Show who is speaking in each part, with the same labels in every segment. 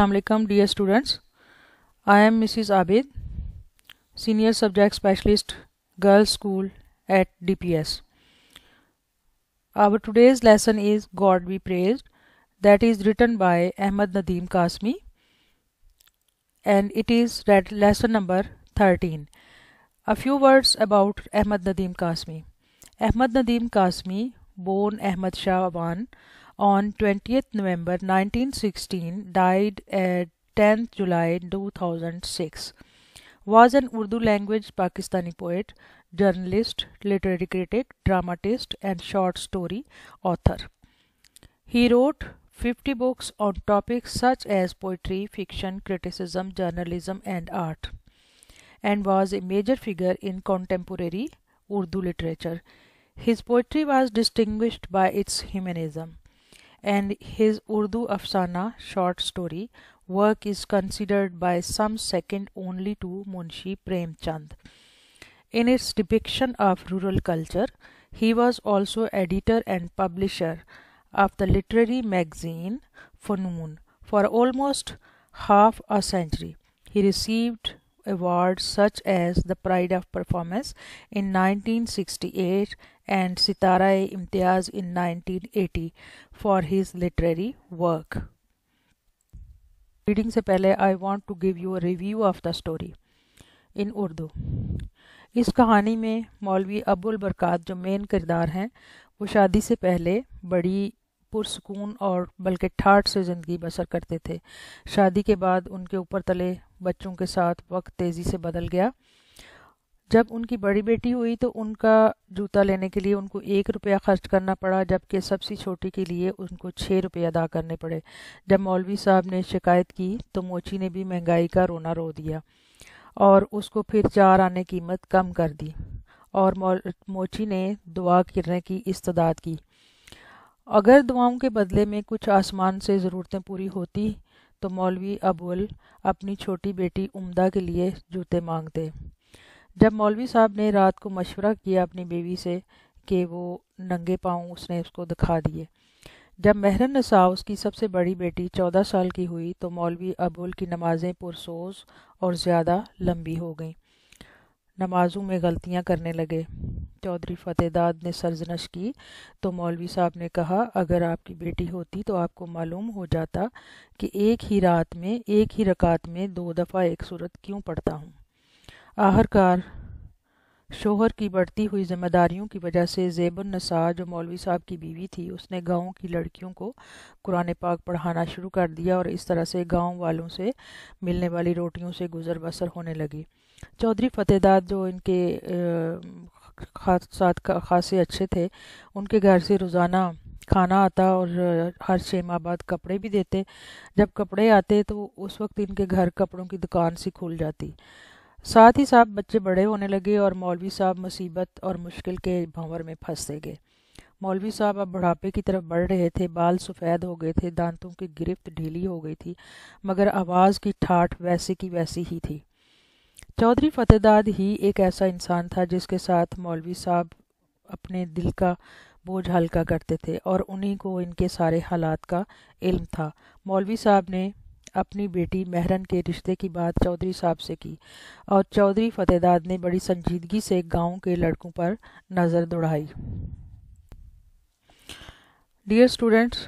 Speaker 1: Assalamu alaikum dear students. I am Mrs. Abid, Senior Subject Specialist, Girls School at DPS. Our today's lesson is God Be Praised, that is written by Ahmad Nadeem Kasmi, and it is lesson number 13. A few words about Ahmad Nadeem Kasmi. Ahmad Nadeem Kasmi, born Ahmad Shah Awan on 20th November 1916, died at 10th July 2006, was an Urdu language Pakistani poet, journalist, literary critic, dramatist and short story author. He wrote 50 books on topics such as poetry, fiction, criticism, journalism and art, and was a major figure in contemporary Urdu literature. His poetry was distinguished by its humanism, and his Urdu Afsana short story work is considered by some second only to Munshi Premchand. In its depiction of rural culture, he was also editor and publisher of the literary magazine Funoon for almost half a century. He received awards such as the Pride of Performance in 1968 and Sitara-e-Imtiaz in 1980 for his literary work. Reading से पहले I want to give you a review of the story in Urdu. इस कहानी में मौलवी अबुल बरकात जो main किरदार हैं वो शादी से पहले बड़ी पुरसकून और बल्कि ठाठ से ज़िंदगी बसर करते थे। शादी के बाद उनके ऊपर तले बच्चों के साथ वक्त तेज़ी से बदल गया। जब उनकी बड़ी बेटी हुई तो उनका जूता लेने के लिए उनको 1 रुपया खर्च करना पड़ा, जबकि सबसे छोटी के लिए उनको 6 रुपये अदा करने पड़े। जब मौलवी साहब ने शिकायत की तो मोची ने भी महंगाई का रोना रो दिया और उसको फिर 4 आने कीमत कम कर दी और मोची ने दुआ करने की इस्तदाद की। अगर दुआओं के बदले में कुछ आसमान से ज़रूरतें पूरी होती तो मौलवी अबुल अपनी छोटी बेटी उम्दा के लिए जूते मांगते। जब मौलवी साहब ने रात को मशवरा किया अपनी बीवी से कि वो नंगे पाँव उसने उसको दिखा दिए। जब महरन नसा उसकी सबसे बड़ी बेटी 14 साल की हुई तो मौलवी अबुल की नमाज़ें पुरसोज और ज़्यादा लंबी हो गईं। नमाज़ों में गलतियां करने लगे। चौधरी फतेहदाद ने सरजनश की तो मौलवी साहब ने कहा, अगर आपकी बेटी होती तो आपको मालूम हो जाता कि एक ही रात में एक ही रकात में 2 दफ़ा एक सूरत क्यों पढ़ता हूँ। आखिरकार शोहर की बढ़ती हुई जिम्मेदारियों की वजह से ज़ेबुन नसा जो मौलवी साहब की बीवी थी उसने गांव की लड़कियों को कुरान पाक पढ़ाना शुरू कर दिया और इस तरह से गांव वालों से मिलने वाली रोटियों से गुजर बसर होने लगी। चौधरी फतेहदाद जो इनके खासे अच्छे थे, उनके घर से रोज़ाना खाना आता और हर 6 माह बाद कपड़े भी देते। जब कपड़े आते तो उस वक्त इनके घर कपड़ों की दुकान सी खुल जाती। साथ ही साथ बच्चे बड़े होने लगे और मौलवी साहब मुसीबत और मुश्किल के भंवर में फंसते गए। मौलवी साहब अब बुढ़ापे की तरफ बढ़ रहे थे, बाल सफ़ेद हो गए थे, दांतों की गिरफ्त ढीली हो गई थी, मगर आवाज़ की ठाठ वैसी की वैसी ही थी। चौधरी फतेहदाद ही एक ऐसा इंसान था जिसके साथ मौलवी साहब अपने दिल का बोझ हल्का करते थे और उन्हीं को इनके सारे हालात का इल्म था। मौलवी साहब ने अपनी बेटी महरन के रिश्ते की बात चौधरी साहब से की और चौधरी फतेहदाद ने बड़ी संजीदगी से गांव के लड़कों पर नज़र दौड़ाई। Dear students,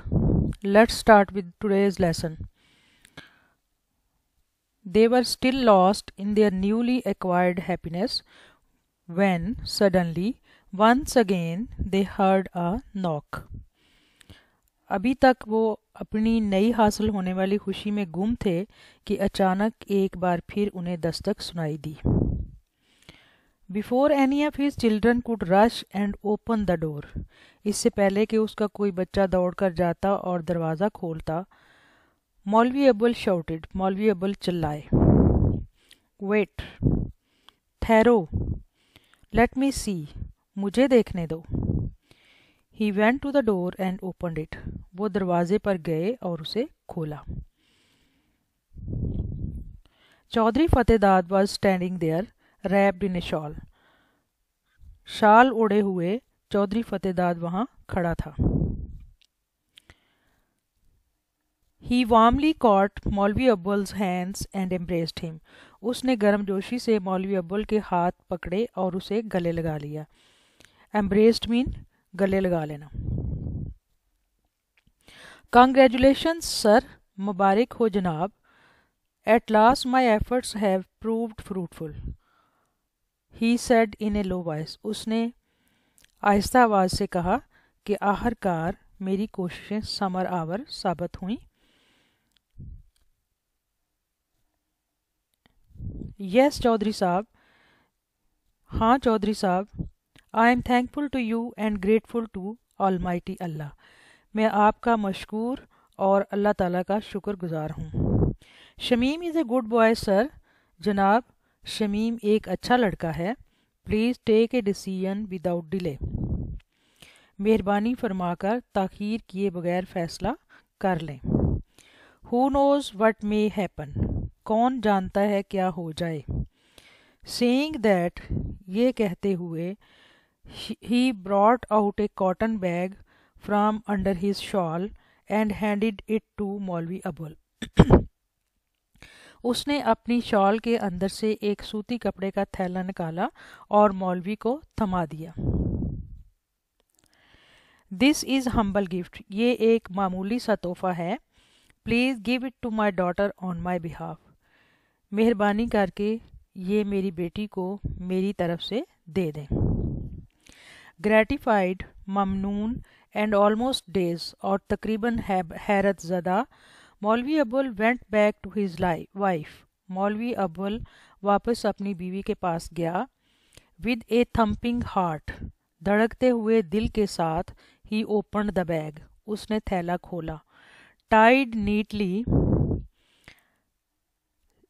Speaker 1: let's start with today's lesson. They were still lost in their newly acquired happiness when suddenly once again they heard a knock. अभी तक वो अपनी नई हासिल होने वाली खुशी में गुम थे कि अचानक एक बार फिर उन्हें दस्तक सुनाई दी। Before any of his children could rush and open the door, इससे पहले कि उसका कोई बच्चा दौड़कर जाता और दरवाज़ा खोलता, मौलवी अबुल shouted, मौलवी अबुल चिल्लाए, Wait, ठहरो, let me see, मुझे देखने दो। He went to the door and opened it. वो दरवाजे पर गए और उसे खोला। Chaudhary फतेहदाद was standing there, wrapped in a shawl. शाल ओढ़े हुए चौधरी फतेहदाद वहाँ खड़ा था। He warmly caught मौलवी अव्वल's hands and embraced him. उसने गर्मजोशी से मौलवी अव्वल के हाथ पकड़े और उसे गले लगा लिया. Embraced mean गले लगा लेना. Congratulations sir, मुबारक हो जनाब. At last my efforts have proved fruitful. He said in a low voice. उसने आहिस्ता आवाज़ से कहा कि आखिरकार मेरी कोशिशें समर आवर साबित हुई. Yes चौधरी साहब. हाँ चौधरी साहब. I am thankful to you and grateful to Almighty Allah. मैं आपका मशकूर और अल्लाह ताला का शुक्रगुजार हूँ. Shamim is a good boy sir. जनाब शमीम एक अच्छा लड़का है. Please take a decision without delay. मेहरबानी फरमाकर ताख़ीर किए बगैर फ़ैसला कर लें. Who knows what may happen. कौन जानता है क्या हो जाए. सेइंग दैट ये कहते हुए ही brought out a cotton bag from under his shawl and handed it to Maulvi Abul. उसने अपनी शॉल के अंदर से एक सूती कपड़े का थैला निकाला और मौलवी को थमा दिया. This is humble gift. ये एक मामूली सा तोहफ़ा है. Please give it to my daughter on my behalf. मेहरबानी करके ये मेरी बेटी को मेरी तरफ से दे दें. ग्रेटिफाइड, ममनून एंड ऑलमोस्ट डेज और तकरीबन हैरत ज़दा Maulvi Abul went back to his wife. Maulvi Abul वापस अपनी बीवी के पास गया. With a thumping heart. धड़कते हुए दिल के साथ. He opened the bag. उसने थैला खोला. Tied neatly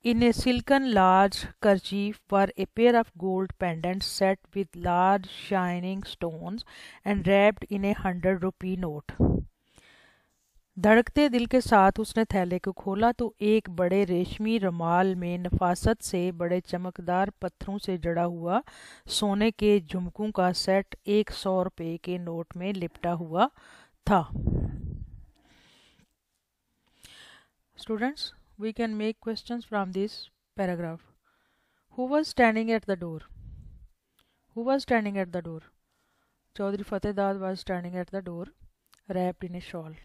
Speaker 1: in a silken large kerchief were a pair of gold pendants set with large shining stones and wrapped in a 100-rupee note. धड़कते दिल के साथ उसने थैले को खोला तो एक बड़े रेशमी रुमाल में नफासत से बड़े चमकदार पत्थरों से जड़ा हुआ सोने के झुमकों का सेट 100 रुपये के नोट में लिपटा हुआ था. Students, we can make questions from this paragraph. Who was standing at the door? Who was standing at the door? Chaudhry Fateh Dad was standing at the door, wrapped in a shawl.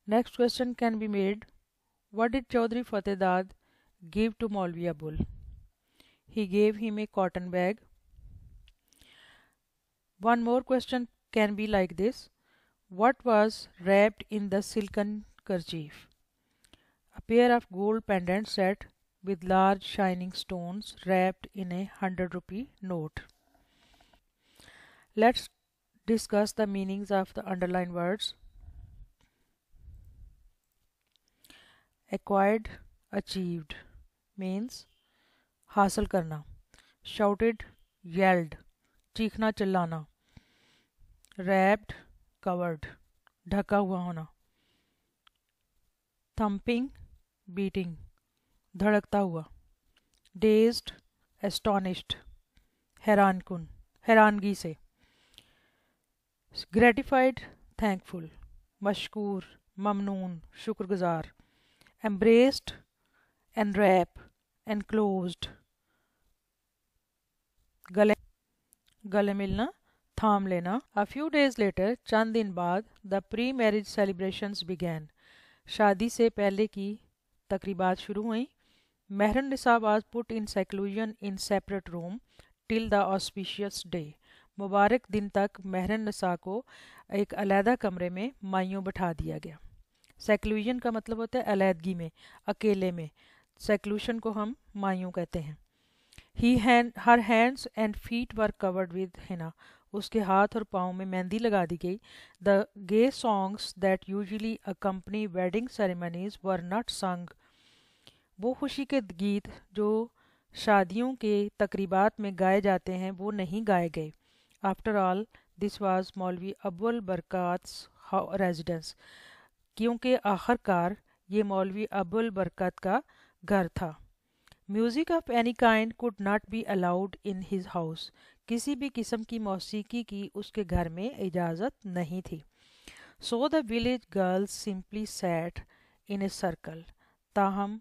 Speaker 1: Next question can be made. What did Chaudhry Fateh Dad give to Maulvi Abul? He gave him a cotton bag. One more question can be like this. What was wrapped in the silken kerchief? A pair of gold pendants set with large shining stones wrapped in a 100-rupee note. Let's discuss the meanings of the underlined words. Acquired, achieved means हासिल करना. Shouted, yelled, चीखना चिल्लाना. Wrapped, covered, ढका हुआ होना. Thumping, beating, धड़कता हुआ. Dazed, astonished, हैरानकुन, हैरानगी से. Gratified, thankful, मशकूर, Mamnoon, शुक्रगुजार. Embraced, enwrap, enclosed, गले मिलना, थाम लेना. A few days later, चंद दिन बाद, the pre-marriage celebrations began. शादी से पहले की तकरीबात शुरू हुई. महरन निसा was put in seclusion in separate room till the auspicious day. मुबारक दिन तक महरन निसा को एक अलहदा कमरे में माइयों बैठा दिया गया. सेक्लूजन का मतलब होता है अलहदगी में, अकेले में. सेक्लूशन को हम माइयों कहते हैं. हर hands and feet were covered with henna. उसके हाथ और पाँव में मेहंदी लगा दी गई. The gay songs that usually accompany wedding ceremonies were not sung. वो खुशी के गीत जो शादियों के तकरीबात में गाए जाते हैं वो नहीं गाए गए. आफ्टर ऑल दिस वाज मौलवी अब्बुल बरकात्स रेजिडेंस. क्योंकि आखिरकार ये मौलवी अब्बुल बरकत का घर था. Music of any kind could not be allowed in his house. किसी भी किस्म की मौसीकी की उसके घर में इजाज़त नहीं थी. So the village girls simply sat in a circle. ताहम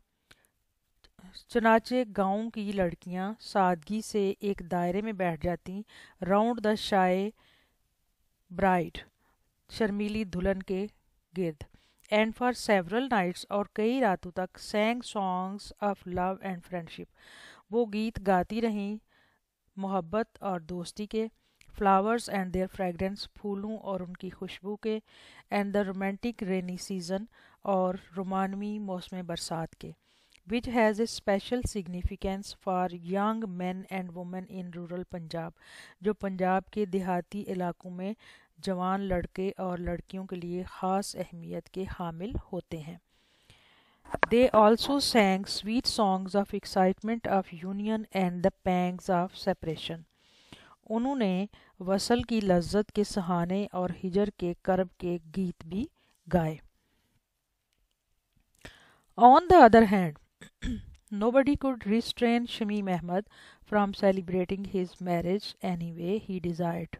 Speaker 1: चनाचे गाँव की लड़कियां सादगी से एक दायरे में बैठ जाती राउंड द शाय ब्राइड, शर्मीली दुल्हन के गिर्द, एंड फॉर सेवरल नाइट्स और कई रातों तक सैंग songs of love and friendship, वो गीत गाती रहीं मोहब्बत और दोस्ती के, फ्लावर्स एंड देयर फ्रेगरेंस, फूलों और उनकी खुशबू के, and the romantic rainy season और रोमानवी मौसम बरसात के, which has a special significance for young men and women in rural Punjab, जो पंजाब के देहाती इलाकों में जवान लड़के और लड़कियों के लिए ख़ास अहमियत के हामिल होते हैं. They also sang sweet songs of excitement of union and the pangs of separation. उन्होंने वसल की लज्जत के सहाने और हिजर के कर्ब के गीत भी गाए. On the other hand, nobody could restrain Shamim Ahmad from celebrating his marriage any way he desired.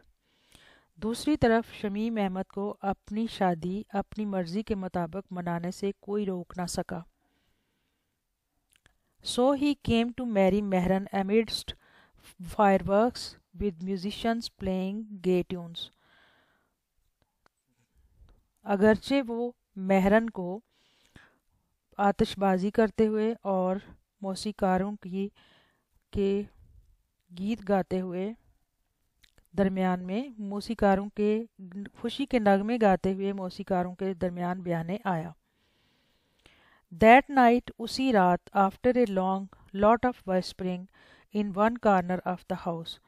Speaker 1: दूसरी तरफ शमीम अहमद को अपनी शादी अपनी मर्जी के मुताबिक मनाने से कोई रोक ना सका. So he came to marry Mehran amidst fireworks with musicians playing gay tunes. अगरचे वो मेहरन को आतिशबाजी करते हुए और मौसीकारों के गीत गाते हुए दरमियान में मौसीकारों के खुशी के नगमे गाते हुए मौसीकारों के दरमियान बयाने आया. That night, उसी रात, after a long lot of whispering in one corner of the house,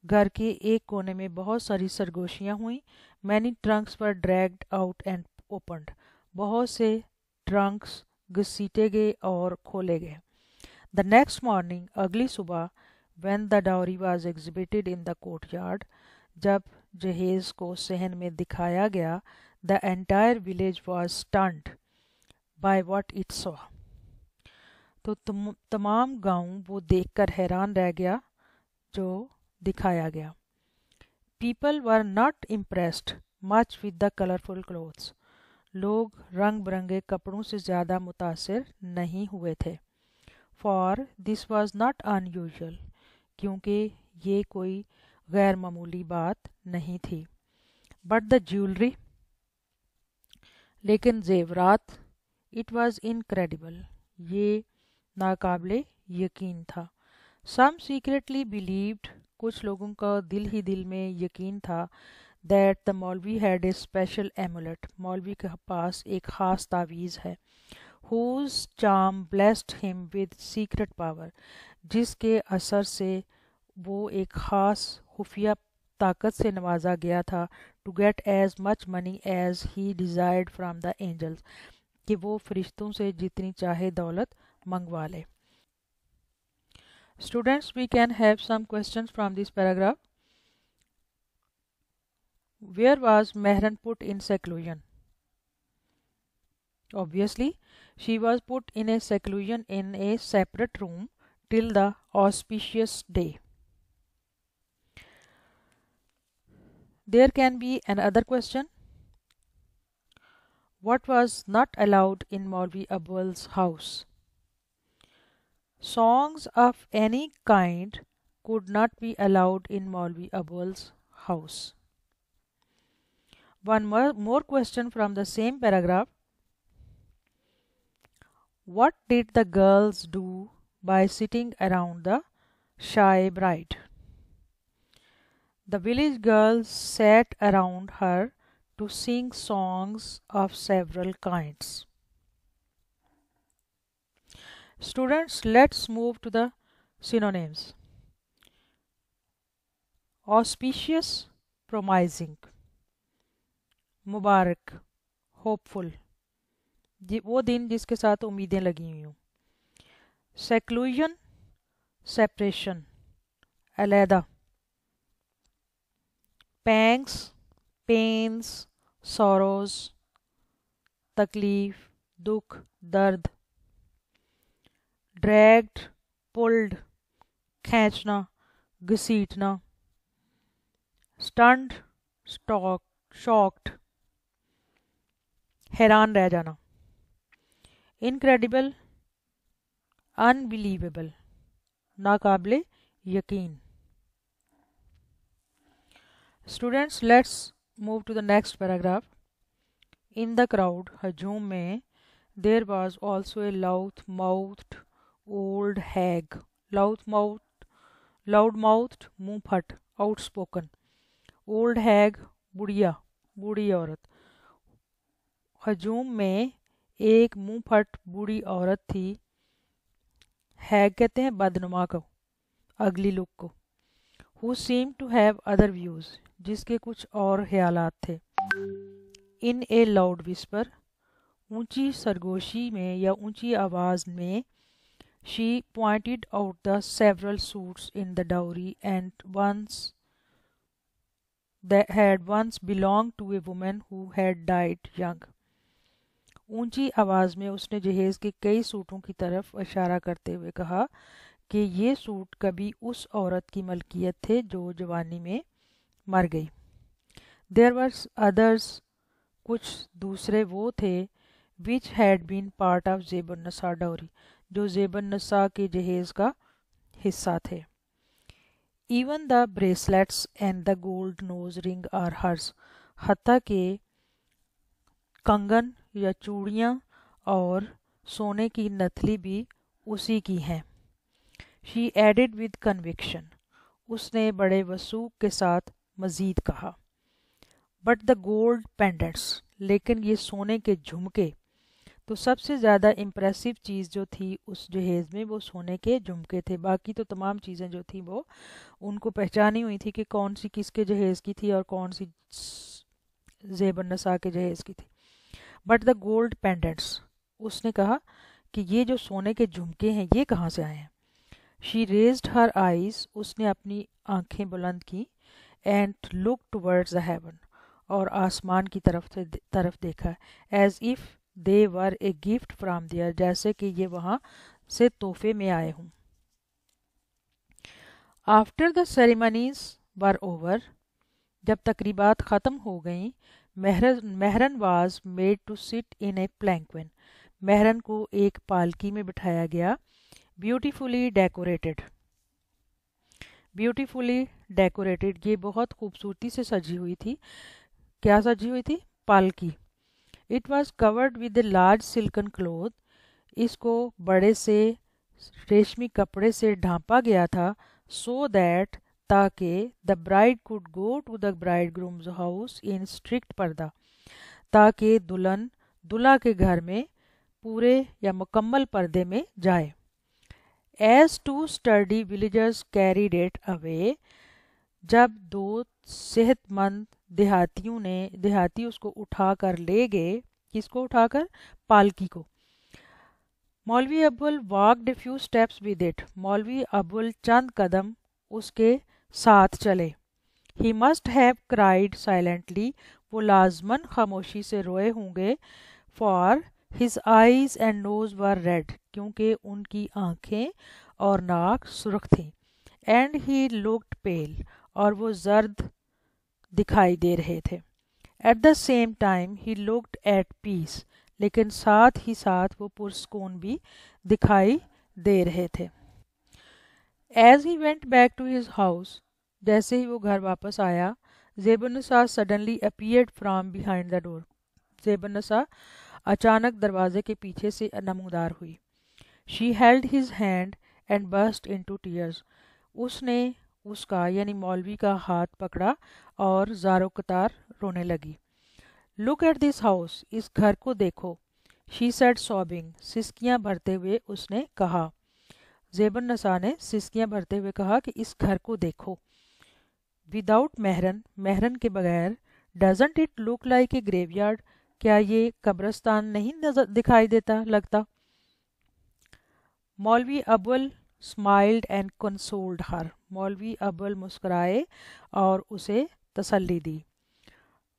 Speaker 1: घर के एक कोने में बहुत सारी सरगोशियाँ हुई. Many trunks were dragged out and opened. बहुत से ट्रंक्स घसीटे गए और खोले गए. The next morning, अगली सुबह, when the dowry was exhibited in the courtyard, जब जहेज को सहन में दिखाया गया, the entire village was stunned by what it saw. तो तमाम गांव वो देखकर हैरान रह गया जो दिखाया गया. People were not impressed much with the colorful clothes. लोग रंग बिरंगे कपड़ों से ज़्यादा मुतासिर नहीं हुए थे. For this was not unusual, क्योंकि ये कोई गैर मामूली बात नहीं थी. But the jewelry, लेकिन जेवरात, it was incredible, ये नाकाबिले यकीन था. Some secretly believed, कुछ लोगों का दिल ही दिल में यकीन था, that the मौलवी had a special amulet, मौलवी के पास एक ख़ास तावीज़ है, whose charm blessed him with secret power, जिसके असर से वो एक ख़ास खुफिया ताकत से नवाजा गया था, to get as much money as he desired from the angels, कि वो फरिश्तों से जितनी चाहे दौलत मंगवा ले. Students, we can have some questions from this paragraph. Where was Mehran put in seclusion? Obviously, she was put in a seclusion in a separate room till the auspicious day. There can be another question. What was not allowed in Maulvi Abul's house? Songs of any kind could not be allowed in Maulvi Abul's house. One more question from the same paragraph. What did the girls do by sitting around the shy bride? The village girls sat around her to sing songs of several kinds. Students, let's move to the synonyms. Auspicious, promising. Mubarak, hopeful, वो दिन जिसके साथ उम्मीदें लगी हुई हों. Seclusion, separation, अलहदा. Pangs, pens, sorrows, तकलीफ, दुख, दर्द. ड्रैग्ड, पुल्ड, खींचना, घसीटना. स्टंड, शॉक्ड, हैरान रह जाना. incredible, unbelievable, नाकाबिले यकीन. Students, let's move to the next paragraph. In the crowd, हजूम में, there was also a loud-mouthed old hag. Loud-mouthed मुंह फट, outspoken. Old hag बुढ़िया, बूढ़ी औरत. हजूम में एक मुंह फट बूढ़ी औरत थी. हैग कहते हैं बदनुमा को, अगली लुक को. Who seemed to have other views, जिसके कुछ और ख्यालात थे. In a loud whisper, ऊंची सरगोशी में या ऊंची आवाज में, she pointed out the several suits in the dowry and that had once belonged to a woman who had died young. ऊंची आवाज में उसने जहेज के कई सूटों की तरफ इशारा करते हुए कहा कि ये सूट कभी उस औरत की मलकियत थे जो जवानी में मर गई. There were others, कुछ दूसरे वो थे, which had been part of ज़ेबुन नसा dowry, जो ज़ेबुन नसा के जहेज का हिस्सा थे. Even the bracelets and the gold nose ring are hers, हत्ता के कंगन या चूड़ियाँ और सोने की नथली भी उसी की हैं. She added with conviction, उसने बड़े वसूख के साथ मजीद कहा. But the gold pendants, लेकिन ये सोने के झुमके. तो सबसे ज़्यादा इम्प्रेसिव चीज़ जो थी उस जहेज़ में वो सोने के झुमके थे. बाकी तो तमाम चीज़ें जो थी वो उनको पहचानी हुई थी कि कौन सी किसके जहेज़ की थी और कौन सी ज़ेबुन नसा के जहेज़ की थी. बट द गोल्ड पेंडेंट्स, उसने कहा कि ये जो सोने के झुमके हैं ये कहाँ से आए हैं. शी रेज्ड हर आइज, उसने अपनी आंखें बुलंद की. And look towards the heaven, और आसमान की तरफ देखा. As if they were a gift from there, जैसे कि ये वहाँ से तोहफे में आए हों. After the ceremonies were over, जब तकरीबात ख़त्म हो गईं, Mehran was made to sit in a palanquin, Mehran को एक पालकी में बिठाया गया. ब्यूटीफुली डेकोरेटेड, ये बहुत खूबसूरती से सजी हुई थी. क्या सजी हुई थी? पालकी. It was covered with a large silken cloth, इसको बड़े से रेशमी कपड़े से ढांपा गया था. सो दैट, ताकि the bride could go to the bridegroom's house in strict purdah, ताकि दुल्हन दूल्हा के घर में पूरे या मुकम्मल पर्दे में जाए. As two sturdy villagers carried it away, जब दो सेहतमंद देहाती उसको उठाकर ले गए. किसको उठाकर? पालकी को. मौलवी Abul walked a few steps with it, मौलवी अब्बुल चंद कदम उसके साथ चले. He must have cried silently, वो लाजमन खामोशी से रोए होंगे. For his eyes and nose were red, क्योंकि उनकी आंखें और नाक सुर्ख थी. And he looked pale, और वो जर्द दिखाई दे रहे थे. At the same time he looked at peace, लेकिन साथ ही साथ वो पुरस्कून भी दिखाई दे रहे थे. As he went back to his house, जैसे ही वो घर वापस आया, ज़ेबुन नसा suddenly appeared from behind the door, ज़ेबुन नसा अचानक दरवाजे के पीछे से नमूदार हुई. She held his hand and burst into tears, उसने उसका यानी मौलवी का हाथ पकड़ा और ज़ारो कतार रोने लगी. Look at this house, इस घर को देखो. She said sobbing, सिसकियां भरते हुए उसने कहा. ज़ेबुन नसा ने सिसकियां भरते हुए कहा कि इस घर को देखो. Without मेहरन के बगैर, doesn't it look like a graveyard, क्या ये कब्रिस्तान नहीं दिखाई देता लगता. मौलवी अब्बुल स्माइल्ड एंड कंसोल्ड हर, मौलवी अब्बुल मुस्कुराए और उसे तसल्ली दी.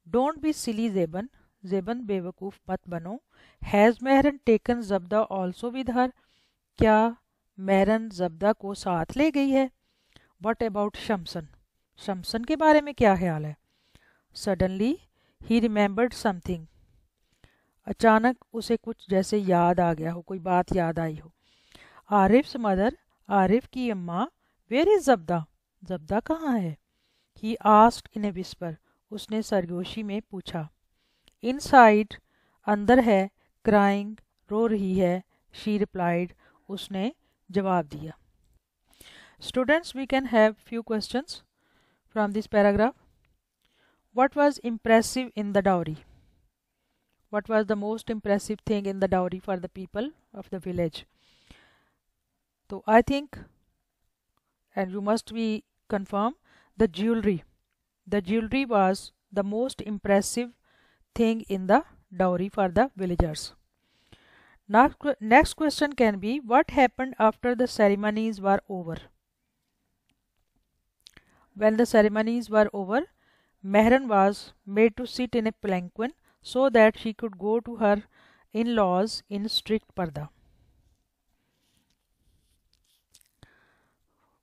Speaker 1: डोंट बी सिली ज़ेबन, ज़ेबन बेवकूफ़ मत बनो. Has Mehran taken Zabda also with her, क्या मेहरन ज़ब्दा को साथ ले गई है. व्हाट अबाउट शमसन, शमसन के बारे में क्या ख्याल है. सडनली ही रिमेंबर्ड समथिंग, اچانک اسے کچھ جیسے یاد آ گیا ہو, کوئی بات یاد آئی ہو. عارف's mother, عارف کی اماں, where is زبدہ, زبدہ کہاں ہے. He asked in a whisper, اس نے سرگوشی میں پوچھا. Inside, اندر ہے, crying, رو رہی ہے, she replied, اس نے جواب دیا. Students, we can have few questions from this paragraph. What was impressive in the dowry? What was the most impressive thing in the dowry for the people of the village? So I think, and you must be confirm, the jewelry. The jewelry was the most impressive thing in the dowry for the villagers. Next question can be, what happened after the ceremonies were over? When the ceremonies were over, Mehran was made to sit in a palanquin so that she could go to her in-laws in strict parda.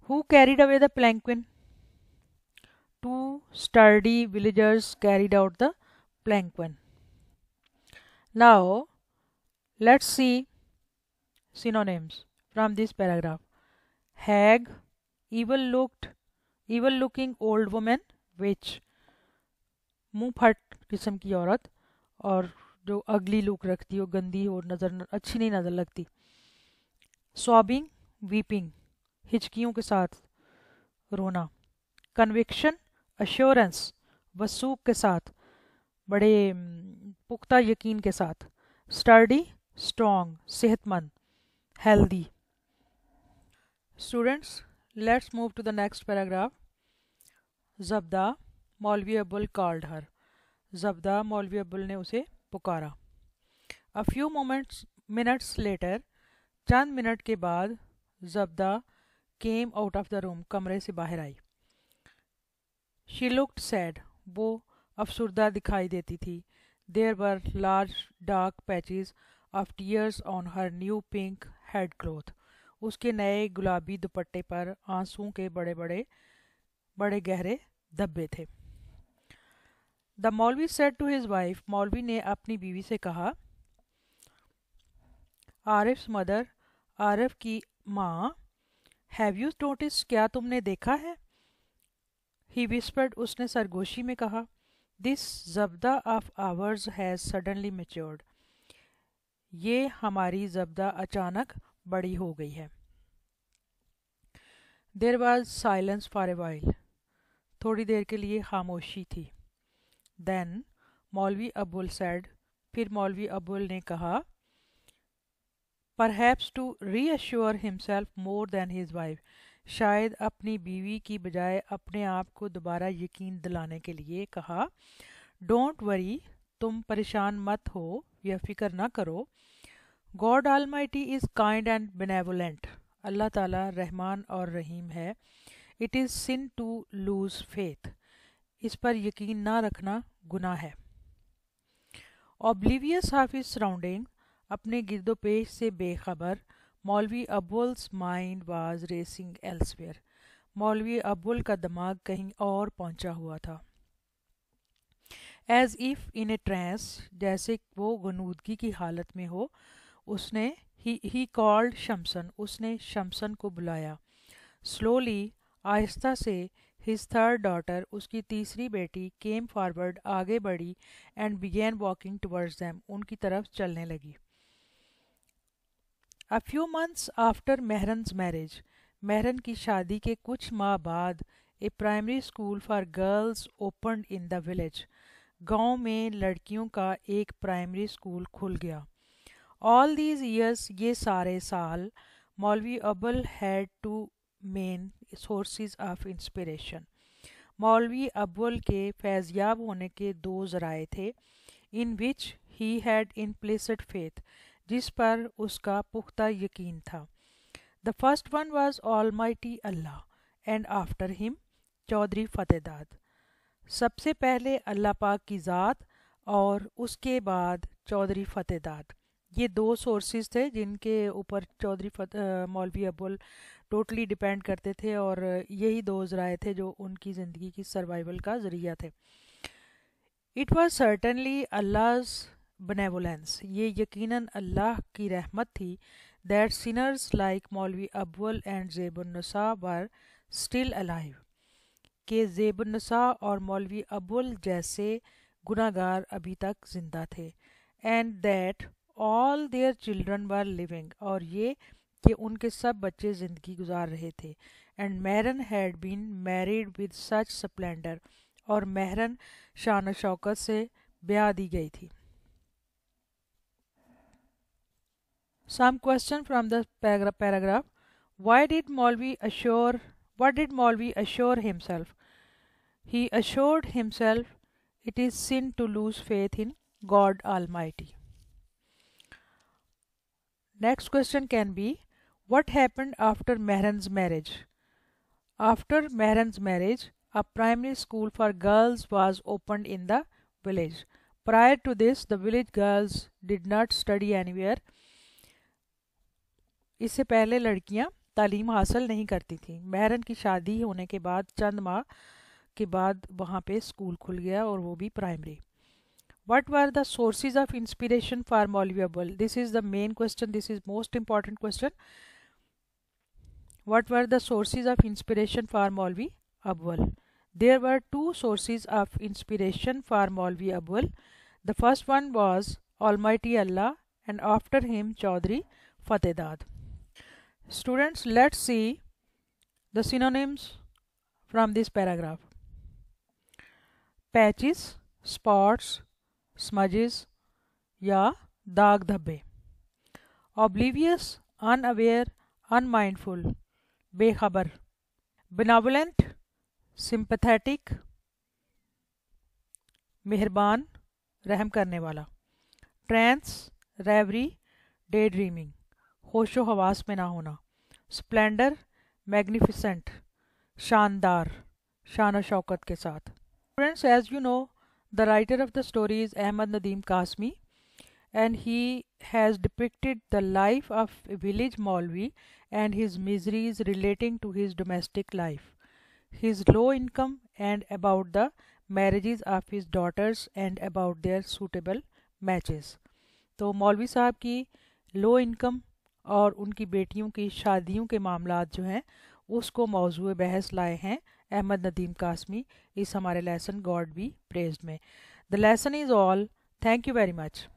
Speaker 1: Who carried away the palanquin? Two sturdy villagers carried out the palanquin. Now, let's see synonyms from this paragraph. Hag, evil-looking old woman, witch, मुंह फट किस्म की औरत, और जो अगली look रखती हो, गंदी हो, अच्छी नहीं नज़र लगती. Sobbing, weeping, हिचकियों के साथ रोना. Conviction, assurance, वसूख के साथ, बड़े पुख्ता यकीन के साथ. Sturdy, strong, सेहतमंद, healthy. Students, let's move to the next paragraph. Zabda, मौलवी अब्बुल called her. Zabda, मौलवी अब्बुल ने उसे पुकारा. A few minutes later, Chand minute के बाद, Zabda came out of the room, कमरे से बाहर आई. She looked sad, वो अफसुर्दा दिखाई देती थी. There were large dark patches of tears on her new pink headcloth. उसके नए गुलाबी दुपट्टे पर आंसुओं के बड़े गहरे धब्बे थे. The मौलवी said to his wife, मौलवी ने अपनी बीवी से कहा. आरिफ्स मदर, आरिफ की माँ. Have you noticed, क्या तुमने देखा है? He whispered, उसने सरगोशी में कहा. This ज़ब्दा of ours has suddenly matured. ये हमारी ज़ब्दा अचानक बड़ी हो गई है. There was silence for a while. थोड़ी देर के लिए खामोशी थी. Then मौलवी अब्बुल said, फिर मौलवी अब्बुल ने कहा. Perhaps to reassure himself more than his wife, शायद अपनी बीवी की बजाय अपने आप को दोबारा यकीन दिलाने के लिए कहा. Don't worry, तुम परेशान मत हो या फिक्र ना करो. God Almighty is kind and benevolent. अल्लाह ताला रहमान और रहीम है. It is sin to lose faith. इस पर यकीन ना रखना गुनाह है. Oblivious of his surrounding, अपने गिरदोपेश से बेखबर, Maulvi Abul's mind was racing elsewhere. Maulvi Abul का दिमाग कहीं और पहुंचा हुआ था. As if in a trance, जैसे वो गनूदगी की हालत में हो, उसने ही कॉल्ड शमसन, उसने शमसन को बुलाया. स्लोली, आहिस्ता से, हिज थर्ड डॉटर, उसकी तीसरी बेटी, केम फॉरवर्ड, आगे बढ़ी, and began walking towards them, उनकी तरफ चलने लगी. A few months after Mehran's marriage, Mehran की शादी के कुछ माह बाद, a primary school for girls opened in the village. गांव में लड़कियों का एक प्राइमरी स्कूल खुल गया. All these years, ये सारे साल, मौलवी Abul had two main sources of inspiration. मौलवी अब्बुल के फैज़याब होने के दो ज़राए थे. In which he had implicit faith, जिस पर उसका पुख्ता यकीन था. The first one was Almighty Allah, and after him Chaudhary फतेहदाद. सबसे पहले अल्लाह पाक की ज़ात और उसके बाद चौधरी फतेहदाद. ये दो सोर्सेज थे जिनके ऊपर मौलवी अब्बुल टोटली डिपेंड करते थे, और यही दो ज़राए थे जो उनकी ज़िंदगी की सर्वाइवल का ज़रिया थे. It was certainly Allah's benevolence, یہ یقیناً اللہ کی رحمت تھی, that sinners like مولوی ابول and زیب النساء were still alive, کہ زیب النساء اور مولوی ابول جیسے گناہ گار ابھی تک زندہ تھے, and that all their children were living, اور یہ کہ ان کے سب بچے زندگی گزار رہے تھے, and مہرن had been married with such splendor, اور مہرن شان و شوکت سے بیاہ دی گئی تھی. Some question from the paragraph. What did Maulvi assure himself? He assured himself it is sin to lose faith in God Almighty. Next question can be, what happened after Mehran's marriage? After Mehran's marriage, a primary school for girls was opened in the village. Prior to this, the village girls did not study anywhere. اس سے پہلے لڑکیاں تعلیم حاصل نہیں کرتی تھیں. مہرن کی شادی ہونے کے بعد چند ماہ کے بعد وہاں پہ اسکول کھل گیا, اور وہ بھی primary. What were the sources of inspiration for Maulvi Abul? This is the main question. This is most important question. What were the sources of inspiration for Maulvi Abul? There were two sources of inspiration for Maulvi Abul. The first one was Almighty Allah, and after him Chaudhry Fatedad. Students, let's see the synonyms from this paragraph. Patches, spots, smudges یا داغ دھبے. Oblivious, unaware, unmindful, بے خبر. Benevolent, sympathetic, مہربان, رحم کرنے والا. Trance, reverie, daydreaming, ہوش و حواس میں نہ ہونا. Splendor, magnificent, شاندار, شان و شوکت کے ساتھ. Friends, as you know, the writer of the story is Ahmad Nadeem Kasmi, and he has depicted the life of a village Maulvi and his miseries relating to his domestic life, his low income, and about the marriages of his daughters and about their suitable matches. تو مولوی صاحب کی low income اور ان کی بیٹیوں کی شادیوں کے معاملات جو ہیں اس کو موضوع بحث لائے ہیں احمد ندیم قاسمی اس ہمارے لیسن گاڈ بی پریزڈ میں. The lesson is all. Thank you very much.